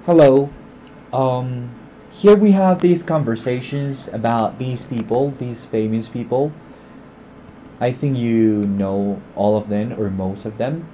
Hello. Um, Here we have these conversations about these people, these famous people. I think you know all of them or most of them.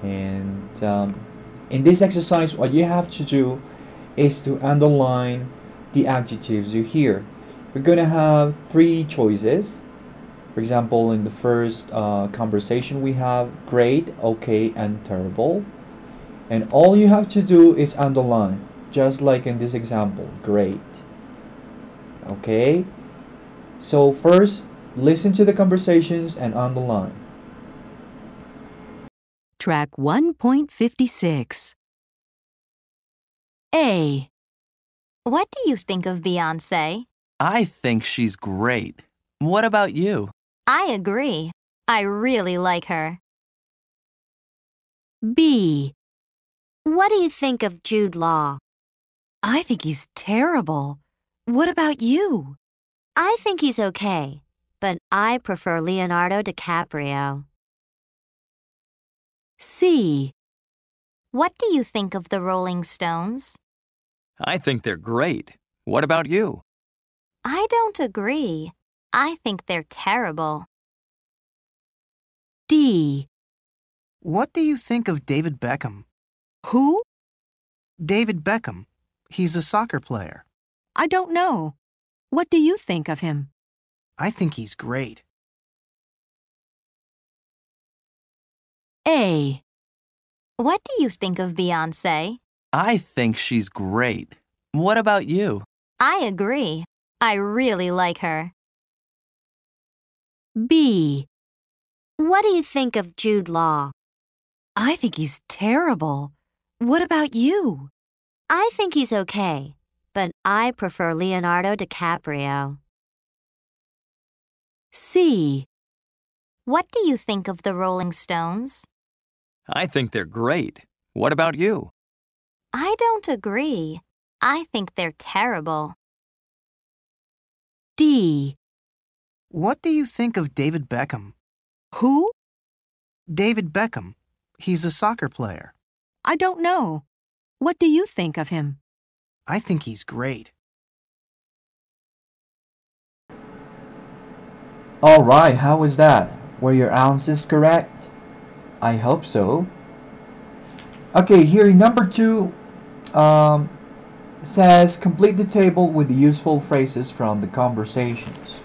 And in this exercise, what you have to do is to underline the adjectives you hear. We're going to have three choices. For example, in the first conversation, we have great, okay, and terrible. And all you have to do is underline, just like in this example, great. Okay? So first, listen to the conversations and underline. Track 1.56. A. What do you think of Beyoncé? I think she's great. What about you? I agree. I really like her. B. What do you think of Jude Law? I think he's terrible. What about you? I think he's okay, but I prefer Leonardo DiCaprio. C. What do you think of the Rolling Stones? I think they're great. What about you? I don't agree. I think they're terrible. D. What do you think of David Beckham? Who? David Beckham. He's a soccer player. I don't know. What do you think of him? I think he's great. A. What do you think of Beyoncé? I think she's great. What about you? I agree. I really like her. B. What do you think of Jude Law? I think he's terrible. What about you? I think he's okay, but I prefer Leonardo DiCaprio. C. What do you think of the Rolling Stones? I think they're great. What about you? I don't agree. I think they're terrible. D. What do you think of David Beckham? Who? David Beckham. He's a soccer player. I don't know. What do you think of him? I think he's great. Alright, how was that? Were your answers correct? I hope so. Okay, here number two says complete the table with the useful phrases from the conversations.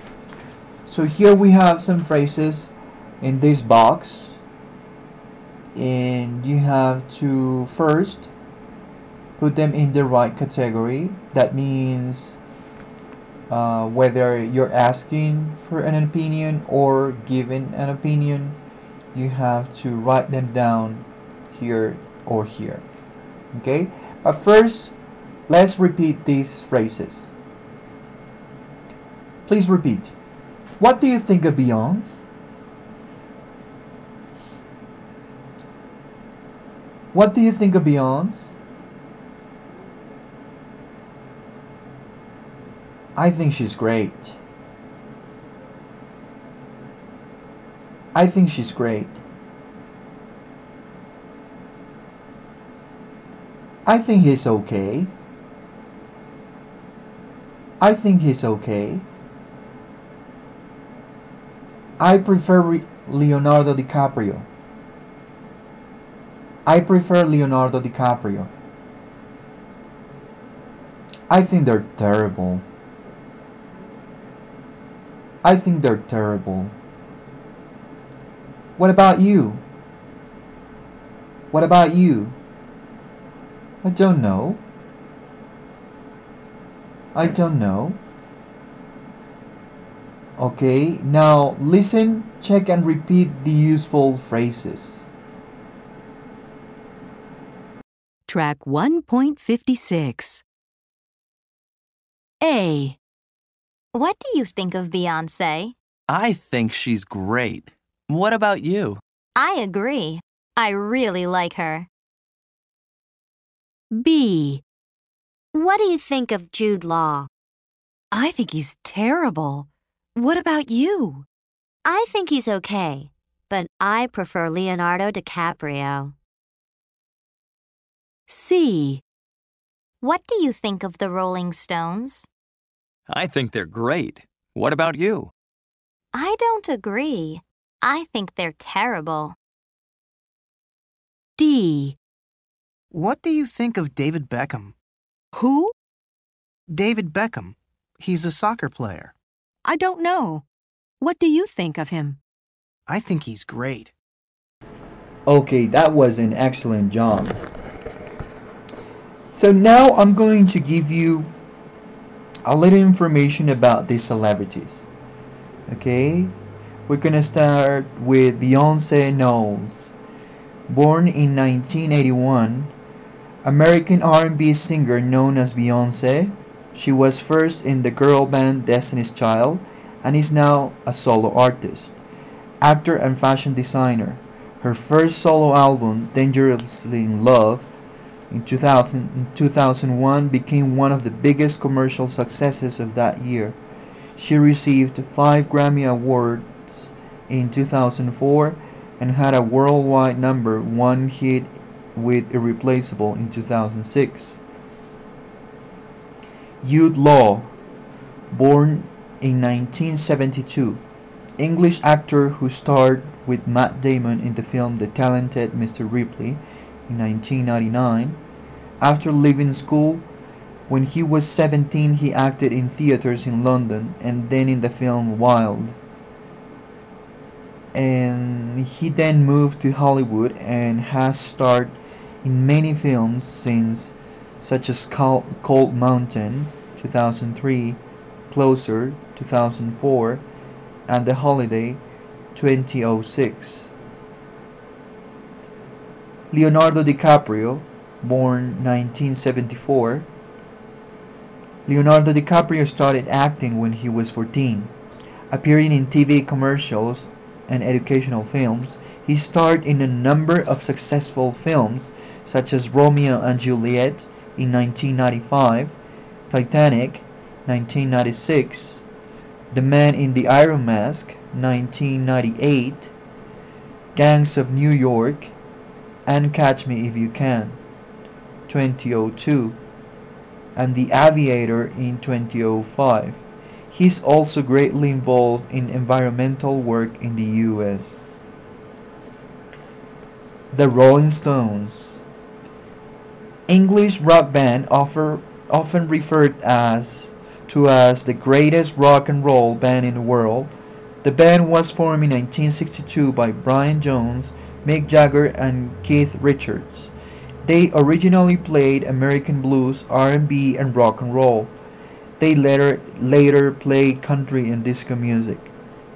So here we have some phrases in this box, and you have to first put them in the right category. That means whether you're asking for an opinion or giving an opinion, you have to write them down here or here. Okay, but first let's repeat these phrases. Please repeat. What do you think of Beyonce? What do you think of Beyonce? I think she's great. I think she's great. I think he's okay. I think he's okay. I prefer Leonardo DiCaprio. I prefer Leonardo DiCaprio. I think they're terrible. I think they're terrible. What about you? What about you? I don't know. I don't know. Okay, now listen, check and repeat the useful phrases. Track 1.56. A. What do you think of Beyoncé? I think she's great. What about you? I agree. I really like her. B. What do you think of Jude Law? I think he's terrible. What about you? I think he's okay, but I prefer Leonardo DiCaprio. C. What do you think of the Rolling Stones? I think they're great. What about you? I don't agree. I think they're terrible. D. What do you think of David Beckham? Who? David Beckham. He's a soccer player. I don't know. What do you think of him? I think he's great. Okay, that was an excellent job. So now I'm going to give you a little information about these celebrities. Okay, we're gonna start with Beyonce Knowles. Born in 1981, American R&B singer known as Beyonce. She was first in the girl band Destiny's Child and is now a solo artist, actor and fashion designer. Her first solo album, Dangerously in Love, in 2001 became one of the biggest commercial successes of that year. She received 5 Grammy Awards in 2004 and had a worldwide #1 hit with Irreplaceable in 2006. Jude Law, born in 1972, English actor who starred with Matt Damon in the film The Talented Mr. Ripley in 1999. After leaving school, when he was 17, he acted in theaters in London and then in the film Wild. And he then moved to Hollywood and has starred in many films since, such as Cold Mountain 2003, Closer 2004, and The Holiday 2006. Leonardo DiCaprio, born 1974. Leonardo DiCaprio started acting when he was 14. Appearing in TV commercials and educational films, he starred in a number of successful films such as Romeo and Juliet in 1995, Titanic 1996, The Man in the Iron Mask 1998, Gangs of New York, and Catch Me If You Can 2002, and The Aviator in 2005. He's also greatly involved in environmental work in the US. The Rolling Stones, English rock band often referred to as the greatest rock and roll band in the world. The band was formed in 1962 by Brian Jones, Mick Jagger, and Keith Richards. They originally played American blues, R&B, and rock and roll. They later played country and disco music.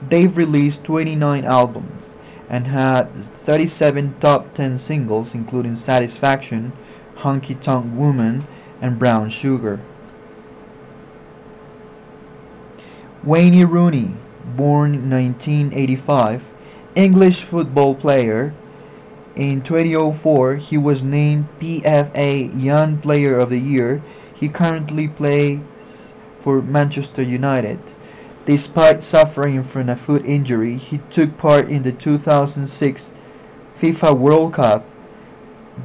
They've released 29 albums and had 37 top 10 singles, including Satisfaction, Honky Tonk Woman, and Brown Sugar. Wayne Rooney, born 1985, English football player. In 2004, he was named PFA Young Player of the Year. He currently plays for Manchester United. Despite suffering from a foot injury, he took part in the 2006 FIFA World Cup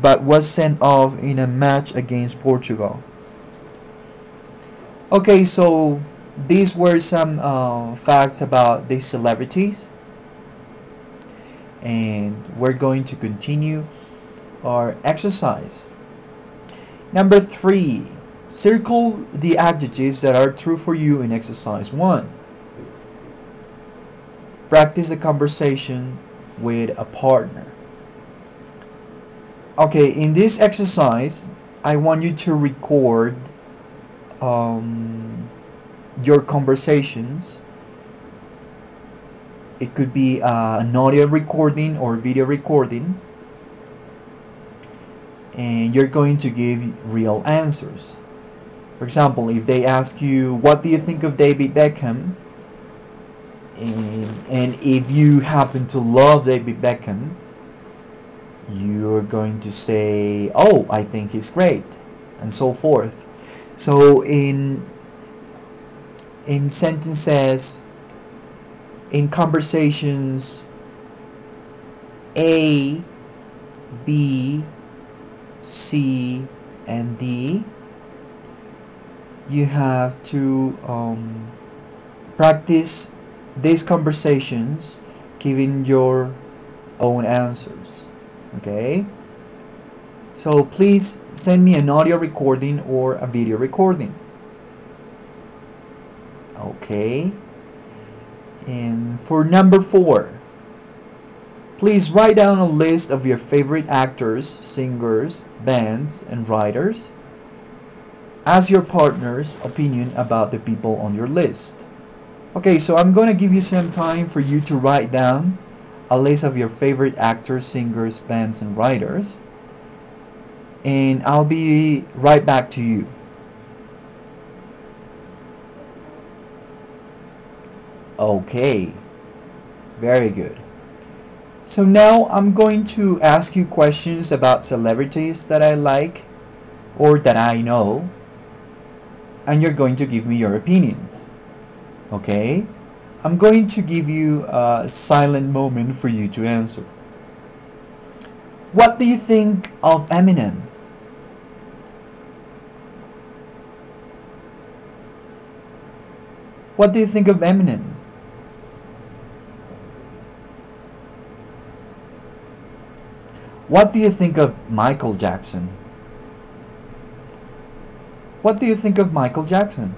but was sent off in a match against Portugal. Okay, so these were some facts about these celebrities, and we're going to continue our exercise. Number 3, circle the adjectives that are true for you in exercise 1. Practice the conversation with a partner. Okay, in this exercise, I want you to record your conversations. It could be an audio recording or video recording, and you're going to give real answers. For example, if they ask you, what do you think of David Beckham? And if you happen to love David Beckham, you're going to say, oh, I think he's great, and so forth. So in sentences, in conversations A, B, C, and D. You have to practice these conversations giving your own answers. Okay? So please send me an audio recording or a video recording. Okay? And for number 4, please write down a list of your favorite actors, singers, bands, and writers as your partner's opinion about the people on your list. Okay, so I'm going to give you some time for you to write down a list of your favorite actors, singers, bands, and writers. And I'll be right back to you. Okay, very good. So now I'm going to ask you questions about celebrities that I like or that I know, and you're going to give me your opinions. Okay? I'm going to give you a silent moment for you to answer. What do you think of Eminem? What do you think of Eminem? What do you think of Michael Jackson? What do you think of Michael Jackson?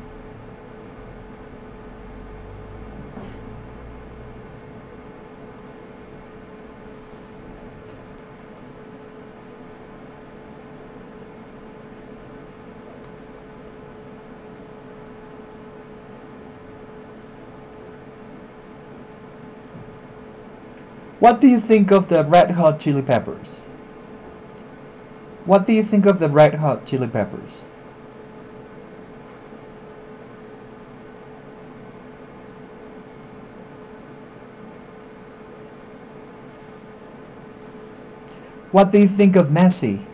What do you think of the Red Hot Chili Peppers? What do you think of the Red Hot Chili Peppers? What do you think of Messi?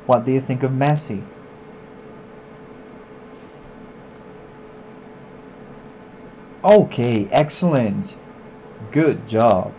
What do you think of Messi? Okay, excellent. Good job.